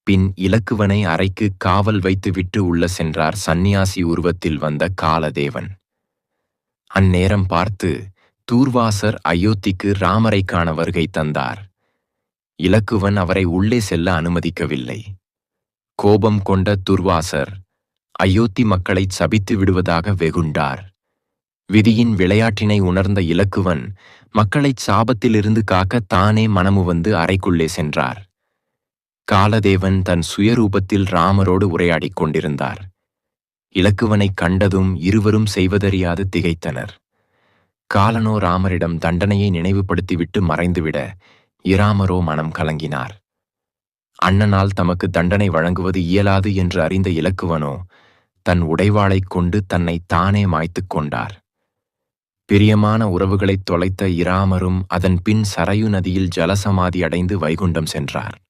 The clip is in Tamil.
பின் இலக்குவனை அறைக்கு காவல் வைத்துவிட்டு உள்ள சென்றார் சந்நியாசி உருவத்தில் வந்த காலதேவன். அந்நேரம் பார்த்து தூர்வாசர் அயோத்திக்கு ராமரை காண வருகை தந்தார். இலக்குவன் அவரை உள்ளே செல்ல அனுமதிக்கவில்லை. கோபம் கொண்ட துர்வாசர் அயோத்தி மக்களை சபித்து விடுவதாக வெகுண்டார். விதியின் விளையாட்டினை உணர்ந்த இலக்குவன் மக்களைச் சாபத்திலிருந்து காக்க தானே மனமுவந்து அறைக்குள்ளே சென்றார். காலதேவன் தன் சுயரூபத்தில் ராமரோடு உரையாடிக் கொண்டிருந்தார். இலக்குவனைக் கண்டதும் இருவரும் செய்வதறியாது திகைத்தனர். காலனோ ராமரிடம் தண்டனையை நினைவுபடுத்திவிட்டு மறைந்துவிட, இராமரோ மனம் கலங்கினார். அண்ணனால் தமக்கு தண்டனை வழங்குவது இயலாது என்று அறிந்த இலக்குவனோ தன் உடைவாளைக் கொண்டு தன்னை தானே மாய்த்துக் கொண்டார். பிரியமான உறவுகளைத் தொலைத்த இராமரும் அதன் பின் சரயு நதியில் ஜலசமாதி அடைந்து வைகுண்டம் சென்றார்.